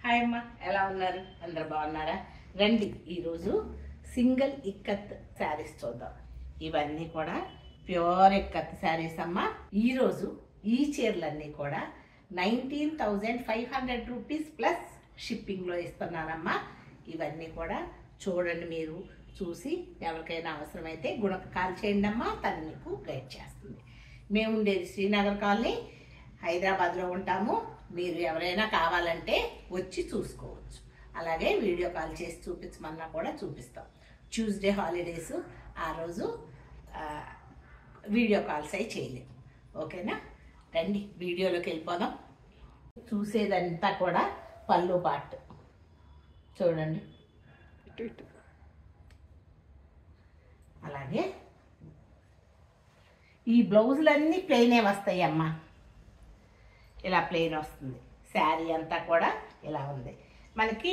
Hi అమ్మ, ఎలా ఉన్నారు? అందరు బాగున్నారా? రండి, ఈరోజు సింగిల్ ఇక్కత్ శారీస్ చూద్దాం. ఇవన్నీ కూడా ప్యూర్ ఇక్కత్ శారీస్ అమ్మ. ఈరోజు ఈ చీరలన్నీ కూడా 19,500 రూపీస్ ప్లస్ షిప్పింగ్లో ఇస్తున్నానమ్మా. ఇవన్నీ కూడా చూడండి, మీరు చూసి ఎవరికైనా అవసరమైతే గుణక కాల్ చేయండి అమ్మా, తను మీకు గైడ్ చేస్తుంది. మేము ఉండేది శ్రీనగర్ కాలనీ, హైదరాబాద్లో ఉంటాము. మీరు ఎవరైనా కావాలంటే వచ్చి చూసుకోవచ్చు. అలాగే వీడియో కాల్ చేసి చూపించమన్నా కూడా చూపిస్తాం. ట్యూస్డే హాలిడేస్, ఆ రోజు వీడియో కాల్స్ అయి చేయలేము. ఓకేనా? రండి, వీడియోలోకి వెళ్ళిపోదాం. చూసేదంతా కూడా పళ్ళు పార్ట్ చూడండి. అలాగే ఈ బ్లౌజులన్నీ ప్లెయినే వస్తాయి అమ్మా. ఇలా ప్లెయిన్ వస్తుంది. శారీ అంతా కూడా ఇలా ఉంది. మనకి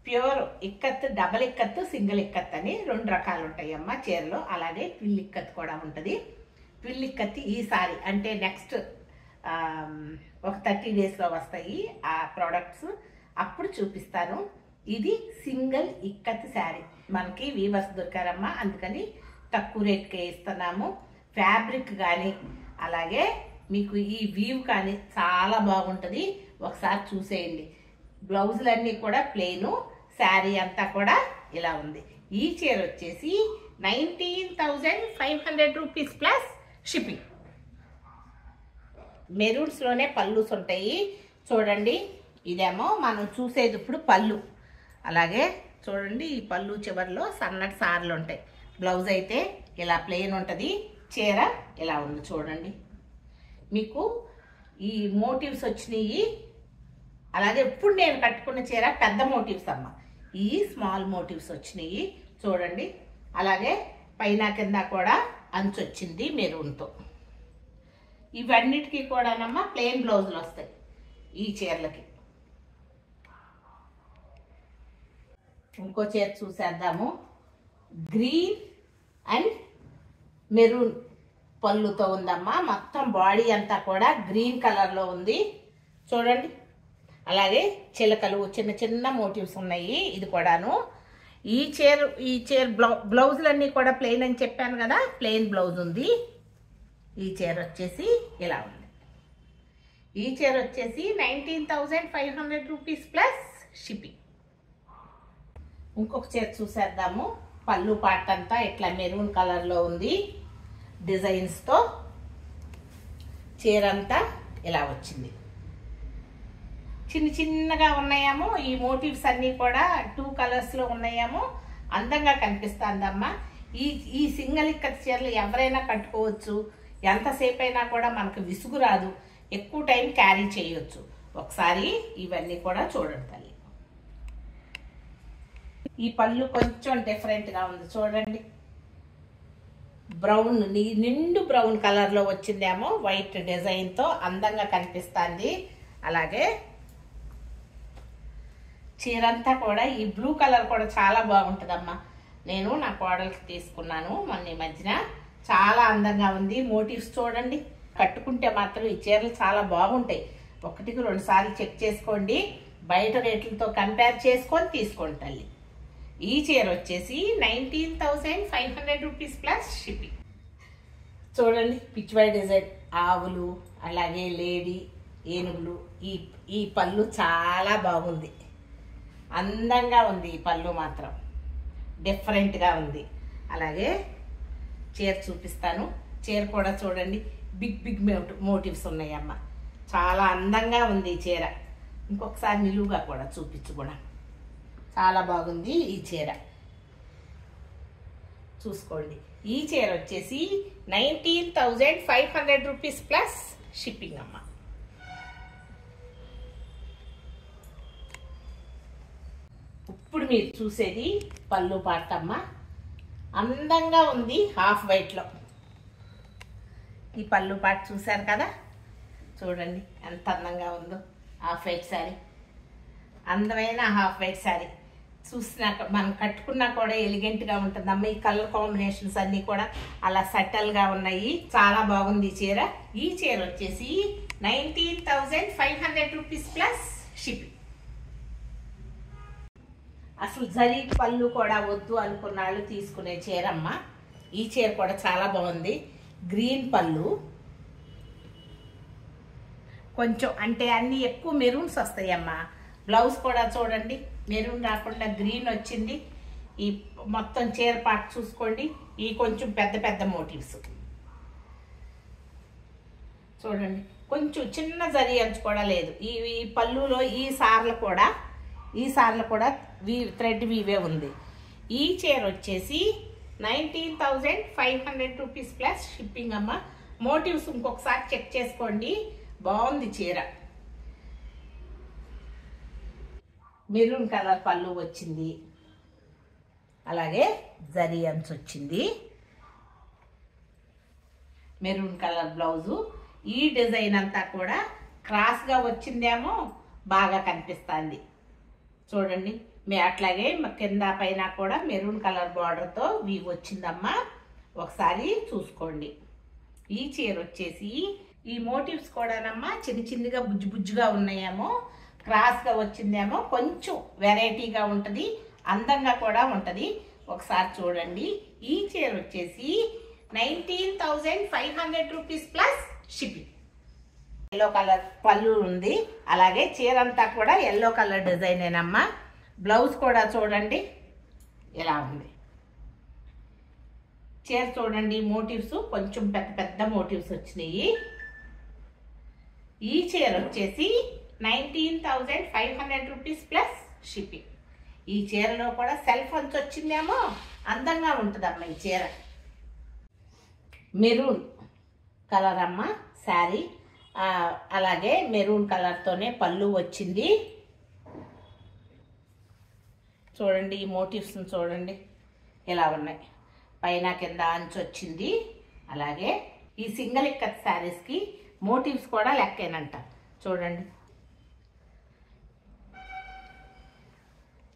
pure ikat, double ikat, single ikat అని 2 రకాలు ఉంటాయి అమ్మ చీరలో. అలాగే ట్విల్ ఇక్కత్ కూడా ఉంటుంది. ట్విల్ ఇక్కత్ ఈసారి అంటే నెక్స్ట్ ఒక 30 డేస్లో వస్తాయి ఆ ప్రోడక్ట్స్, అప్పుడు చూపిస్తాను. ఇది సింగిల్ ఇక్కత్ శారీ. మనకి వీవర్స్ దొరికారమ్మా, అందుకని తక్కువ రేట్కే ఇస్తున్నాము. ఫ్యాబ్రిక్ కానీ అలాగే మీకు ఈ వీవ్ కానీ చాలా బాగుంటుంది. ఒకసారి చూసేయండి. బ్లౌజులన్నీ కూడా ప్లెయిన్, శారీ అంతా కూడా ఇలా ఉంది. ఈ చీర వచ్చేసి 19,500 రూపీస్ ప్లస్ షిప్పింగ్. మెరూన్స్లోనే పళ్ళుస్ ఉంటాయి చూడండి. ఇదేమో మనం చూసేది ఇప్పుడు పళ్ళు. అలాగే చూడండి, ఈ పళ్ళు చివరిలో సన్నటి సార్లు ఉంటాయి. బ్లౌజ్ అయితే ఇలా ప్లెయిన్ ఉంటుంది. చీర ఇలా ఉంది చూడండి. మీకు ఈ మోటివ్స్ వచ్చినాయి. అలాగే ఇప్పుడు నేను కట్టుకున్న చీర పెద్ద మోటివ్స్ అమ్మ. ఈ స్మాల్ మోటివ్స్ వచ్చినాయి చూడండి. అలాగే పైన కింద కూడా అంచు వచ్చింది మెరూన్తో. ఇవన్నిటికీ కూడానమ్మా ప్లెయిన్ బ్లౌజులు వస్తాయి ఈ చీరలకి. ఇంకో చీర చూసేద్దాము. గ్రీన్ అండ్ మెరూన్ పళ్ళుతో ఉందమ్మా. మొత్తం బాడీ అంతా కూడా గ్రీన్ కలర్లో ఉంది చూడండి. అలాగే చిలకలు చిన్న చిన్న మోటివ్స్ ఉన్నాయి. ఇది కూడాను ఈ చీర బ్లౌజులన్నీ కూడా ప్లెయిన్ అని చెప్పాను కదా, ప్లెయిన్ బ్లౌజ్ ఉంది. ఈ చీర వచ్చేసి ఇలా ఉంది. ఈ చీర వచ్చేసి 19,500 రూపీస్ ప్లస్ షిప్పింగ్. ఇంకొక చీర చూసేద్దాము. పళ్ళు పార్ట్ అంతా ఇట్లా మెరూన్ కలర్లో ఉంది. డిజైన్స్తో చీర అంతా ఇలా వచ్చింది. చిన్న చిన్నగా ఉన్నాయేమో ఈ మోటివ్స్ అన్నీ కూడా 2 కలర్స్లో ఉన్నాయేమో. అందంగా కనిపిస్తుందమ్మా. ఈ సింగిల్ ఇక్కత్ చీరలు ఎవరైనా కట్టుకోవచ్చు. ఎంతసేపు అయినా కూడా మనకు విసుగు రాదు. ఎక్కువ టైం క్యారీ చేయొచ్చు. ఒకసారి ఇవన్నీ కూడా చూడండి తల్లి. ఈ పళ్ళు కొంచెం డిఫరెంట్గా ఉంది చూడండి. బ్రౌన్, నిండు బ్రౌన్ కలర్లో వచ్చిందేమో. వైట్ డిజైన్తో అందంగా కనిపిస్తుంది. అలాగే చీరంతా కూడా ఈ బ్లూ కలర్ కూడా చాలా బాగుంటుందమ్మా. నేను నా కోడలికి తీసుకున్నాను మొన్న ఈ మధ్యన. చాలా అందంగా ఉంది. మోటివ్స్ చూడండి. కట్టుకుంటే మాత్రం ఈ చీరలు చాలా బాగుంటాయి. 1కి 2 సార్లు చెక్ చేసుకోండి. బయట రేట్లతో కంపేర్ చేసుకొని తీసుకోండి తల్లి. ఈ చీర వచ్చేసి 19,500 రూపీస్ ప్లస్ షిప్పింగ్. చూడండి, పిచ్వై డిజైన్ ఆవులు, అలాగే లేడీ ఏనుగులు. ఈ పళ్ళు చాలా బాగుంది. అందంగా ఉంది. ఈ పళ్ళు మాత్రం డిఫరెంట్గా ఉంది. అలాగే చీర చూపిస్తాను. చీర కూడా చూడండి, బిగ్ మోటివ్స్ ఉన్నాయమ్మ. చాలా అందంగా ఉంది ఈ చీర. ఇంకొకసారి నిలువుగా కూడా చూపించు కూడా. చాలా బాగుంది ఈ చీర. చూసుకోండి. ఈ చీర వచ్చేసి 19,500 రూపీస్ ప్లస్ షిప్పింగ్ అమ్మ. ఇప్పుడు మీరు చూసేది పళ్ళు పార్ట్ అమ్మ. అందంగా ఉంది హాఫ్ వైట్లో. ఈ పళ్ళు పార్ట్ చూశారు కదా, చూడండి ఎంత అందంగా ఉందో. హాఫ్ వైట్ శారీ, అందమైన హాఫ్ వైట్ శారీ. చూసినాక మనం కట్టుకున్నా కూడా ఎలిగెంట్గా ఉంటుందమ్మ. ఈ కలర్ కాంబినేషన్స్ అన్నీ కూడా అలా సటల్గా ఉన్నాయి. చాలా బాగుంది ఈ చీర. ఈ చీర వచ్చేసి 19,500 రూపీస్ ప్లస్ షిప్పింగ్. అసలు జరీ పళ్ళు కూడా వద్దు అనుకున్న వాళ్ళు తీసుకునే చీరమ్మ. ఈ చీర కూడా చాలా బాగుంది. గ్రీన్ పళ్ళు, కొంచెం అంటే అన్ని ఎక్కువ మెరూన్స్ వస్తాయమ్మా. బ్లౌజ్ కూడా చూడండి మెరూన్ రాకుండా గ్రీన్ వచ్చింది. ఈ మొత్తం చీర పార్ట్ చూసుకోండి. ఈ కొంచెం పెద్ద పెద్ద మోటివ్స్ చూడండి. కొంచెం చిన్న జరీ అంచు కూడా లేదు. ఈ పళ్ళులో ఈ సార్లు కూడా థ్రెడ్ వీవే ఉంది. ఈ చీర వచ్చేసి 19,500 రూపీస్ ప్లస్ షిప్పింగ్ అమ్మ. మోటివ్స్ ఇంకొకసారి చెక్ చేసుకోండి, బాగుంది చీర. మెరూన్ కలర్ పళ్ళు వచ్చింది, అలాగే జరీ అంచు వచ్చింది. Maroon colour blouse. ఈ డిజైన్ అంతా కూడా క్రాస్గా వచ్చిందేమో బాగా కనిపిస్తుంది చూడండి. అట్లాగే కింద పైన కూడా మెరూన్ కలర్ బార్డర్తో వీవ్ వచ్చిందమ్మా. ఒకసారి చూసుకోండి. ఈ చీర వచ్చేసి ఈ మోటివ్స్ కూడానమ్మా చిన్నగా బుజ్జుగా ఉన్నాయేమో, క్రాస్గా వచ్చిందేమో కొంచెం వెరైటీగా ఉంటుంది, అందంగా కూడా ఉంటుంది. ఒకసారి చూడండి. ఈ చీర వచ్చేసి 19,500 rupees plus shipping. Yellow colour పళ్ళు ఉంది, అలాగే చీర అంతా కూడా ఎల్లో కలర్ డిజైనేనమ్మా. బ్లౌజ్ కూడా చూడండి ఎలా ఉంది. చీర చూడండి, మోటివ్స్ కొంచెం పెద్ద పెద్ద మోటివ్స్ వచ్చినాయి. ఈ చీర వచ్చేసి 19,500 రూపీస్ ప్లస్ షిప్పింగ్. ఈ చీరలో కూడా సెల్ఫ్ అంచు వచ్చిందేమో, అందంగా ఉంటుందమ్మా ఈ చీర. మెరూన్ కలర్ అమ్మ శారీ, అలాగే మెరూన్ కలర్తోనే పళ్ళు వచ్చింది. చూడండి ఈ మోటివ్స్ని చూడండి ఎలా ఉన్నాయి. పైన కింద అంచు వచ్చింది. అలాగే ఈ సింగిల్ ఇక్కత్ శారీస్కి మోటివ్స్ కూడా లెక్కేనంట. చూడండి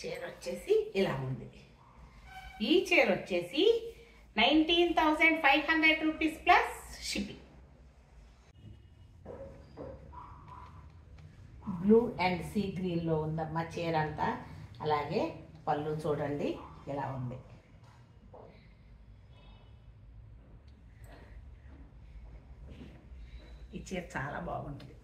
చీర వచ్చేసి ఇలా ఉంది. ఈ చీర వచ్చేసి 19,500 rupees plus shipping. Blue and sea గ్రీన్లో ఉందమ్మా చీర అంతా. అలాగే పళ్ళు చూడండి ఎలా ఉంది. ఈ చీర చాలా బాగుంటుంది,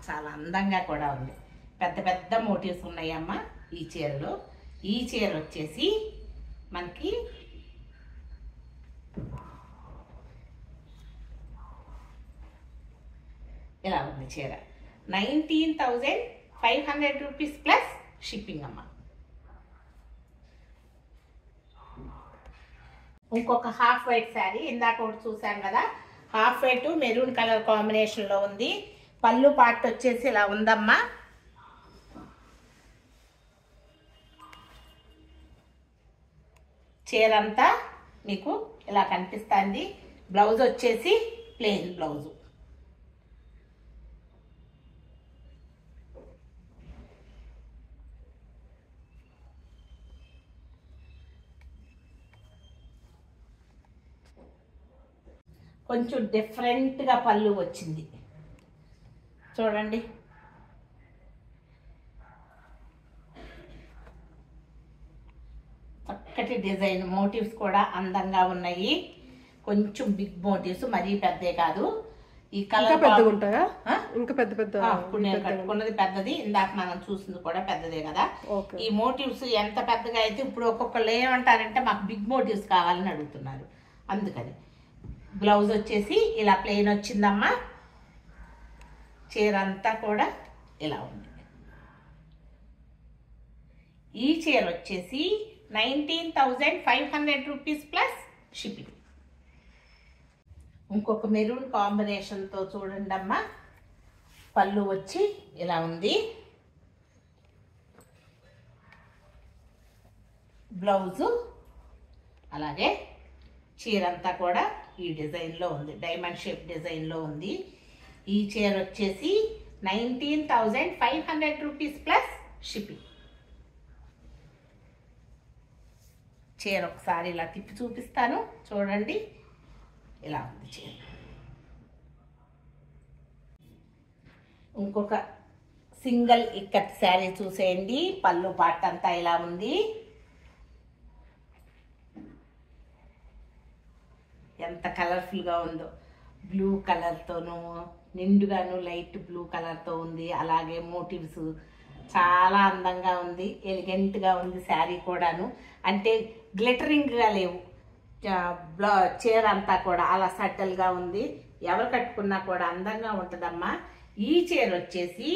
చాలా అందంగా కూడా ఉంది. పెద్ద పెద్ద మోటివ్స్ ఉన్నాయమ్మా ఈ చీరలో. ఈ చీర వచ్చేసి మనకి ఇలా ఉంది చీర. 19,500 రూపీస్ ప్లస్ షిప్పింగ్ అమ్మ. ఇంకొక హాఫ్ వైట్ శారీ ఇందాక ఒకటి చూసాం కదా, హాఫ్ వైట్ మెరూన్ కలర్ కాంబినేషన్లో ఉంది. పళ్ళు పార్ట్ వచ్చేసి ఇలా ఉందమ్మా. చీర అంతా మీకు ఇలా కనిపిస్తుంది. బ్లౌజ్ వచ్చేసి ప్లెయిన్ బ్లౌజు. కొంచెం డిఫరెంట్గా పళ్ళు వచ్చింది చూడండి. చక్కటి డిజైన్, మోటివ్స్ కూడా అందంగా ఉన్నాయి. కొంచెం బిగ్ మోటివ్స్, మరీ పెద్దే కాదు. ఈ కలర్ పెద్దగా ఉంటాయా? ఇంకా పెద్ద పెద్ద. ఇప్పుడు నేను కట్టుకున్నది పెద్దది, ఇందాక మనం చూసింది కూడా పెద్దదే కదా. ఈ మోటివ్స్ ఎంత పెద్దగా అయితే ఇప్పుడు ఒక్కొక్కళ్ళు ఏమంటారంటే మాకు బిగ్ మోటివ్స్ కావాలని అడుగుతున్నారు. అందుకని బ్లౌజ్ వచ్చేసి ఇలా ప్లెయిన్ వచ్చిందమ్మా. చీర అంతా కూడా ఇలా ఉంది. ఈ చీర వచ్చేసి 19,500 రూపీస్ ప్లస్ షిప్పింగ్. ఇంకొక మెరూన్ కాంబినేషన్తో చూడండి అమ్మా. పళ్ళు వచ్చి ఇలా ఉంది. బ్లౌజు అలాగే చీర అంతా కూడా ఈ డిజైన్లో ఉంది, డైమండ్ షేప్ డిజైన్లో ఉంది. ఈ చీర వచ్చేసి 19,500 రూపీస్ ప్లస్ షిప్పింగ్. చీర ఒకసారి ఇలా తిప్పి చూపిస్తాను చూడండి ఇలా ఉంది చీర. ఇంకొక సింగిల్ ఇక్కత్ శారీ చూసేయండి. పళ్ళు పాట అంతా ఇలా ఉంది. ఎంత కలర్ఫుల్గా ఉందో, బ్లూ కలర్తోనూ నిండుగాను లైట్ బ్లూ కలర్తో ఉంది. అలాగే మోటివ్స్ చాలా అందంగా ఉంది, ఎలిగెంట్గా ఉంది శారీ కూడాను. అంటే గ్లిటరింగ్గా లేవు, చీర అంతా కూడా అలా సటిల్గా ఉంది. ఎవరు కట్టుకున్నా కూడా అందంగా ఉంటుందమ్మా. ఈ చీర వచ్చేసి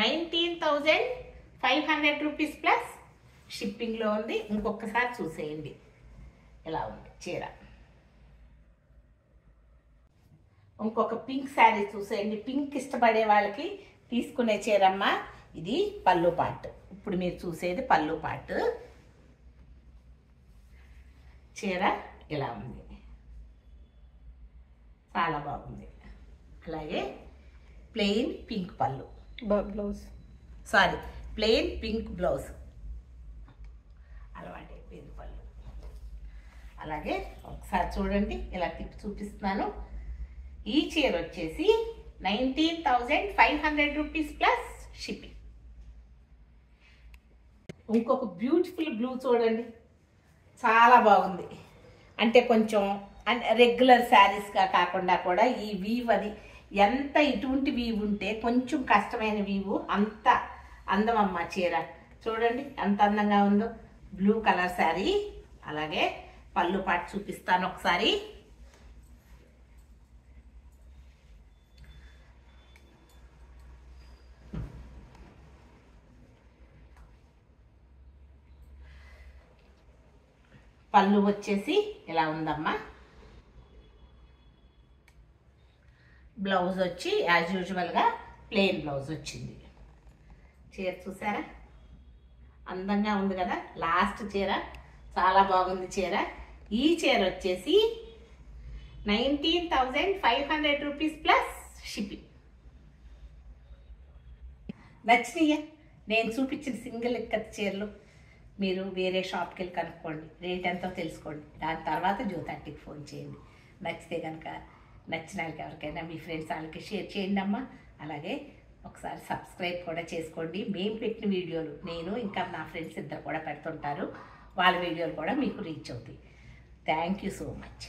19,500 రూపీస్ ప్లస్ షిప్పింగ్లో ఉంది. ఇంకొకసారి చూసేయండి ఇలా ఉంది చీర. ఇంకొక పింక్ శారీ చూసేయండి. పింక్ ఇష్టపడే వాళ్ళకి తీసుకునే చీరమ్మ. ఇది పళ్ళు పార్ట్. ఇప్పుడు మీరు చూసేది పళ్ళు పార్ట్. చీర ఇలా ఉంది, చాలా బాగుంది. అలాగే ప్లెయిన్ పింక్ పళ్ళు, బ్లౌజ్ ప్లెయిన్ పింక్ బ్లౌజ్, అలవాటే పింక్ పళ్ళు. అలాగే ఒకసారి చూడండి, ఇలా తిప్పి చూపిస్తున్నాను. ఈ చీర వచ్చేసి 19,500 రూపీస్ ప్లస్ షిప్పింగ్. ఇంకొక బ్యూటిఫుల్ బ్లూ చూడండి, చాలా బాగుంది. అంటే కొంచెం రెగ్యులర్ శారీస్గా కాకుండా కూడా ఈ వీవ్ అది ఎంత ఇటువంటి వీవ్ ఉంటే కొంచెం కష్టమైన వీవు అంత అందమమ్మ చీర. చూడండి ఎంత అందంగా ఉందో, బ్లూ కలర్ శారీ. అలాగే పళ్ళు పాటు చూపిస్తాను ఒకసారి. పళ్ళు వచ్చేసి ఇలా ఉందమ్మా. బ్లౌజ్ వచ్చి యాజ్ యూజువల్గా ప్లెయిన్ బ్లౌజ్ వచ్చింది. చీర చూసారా అందంగా ఉంది కదా. లాస్ట్ చీర చాలా బాగుంది చీర. ఈ చీర వచ్చేసి 19,500 రూపీస్ ప్లస్ షిప్పింగ్. నచ్చినాయా నేను చూపించిన సింగిల్ ఇక్కత్ చీరలు? మీరు వేరే షాప్కి వెళ్ళి కనుక్కోండి, రేట్ ఎంతో తెలుసుకోండి. దాని తర్వాత జ్యోతి ఫోన్ చేయండి. నచ్చితే కనుక నచ్చిన వాళ్ళకి ఎవరికైనా మీ ఫ్రెండ్స్ వాళ్ళకి షేర్ చేయండి అమ్మా. అలాగే ఒకసారి సబ్స్క్రైబ్ కూడా చేసుకోండి. మేము పెట్టిన వీడియోలు నేను ఇంకా నా ఫ్రెండ్స్ ఇద్దరు కూడా పెడుతుంటారు, వాళ్ళ వీడియోలు కూడా మీకు రీచ్ అవుతాయి. Thank you so much.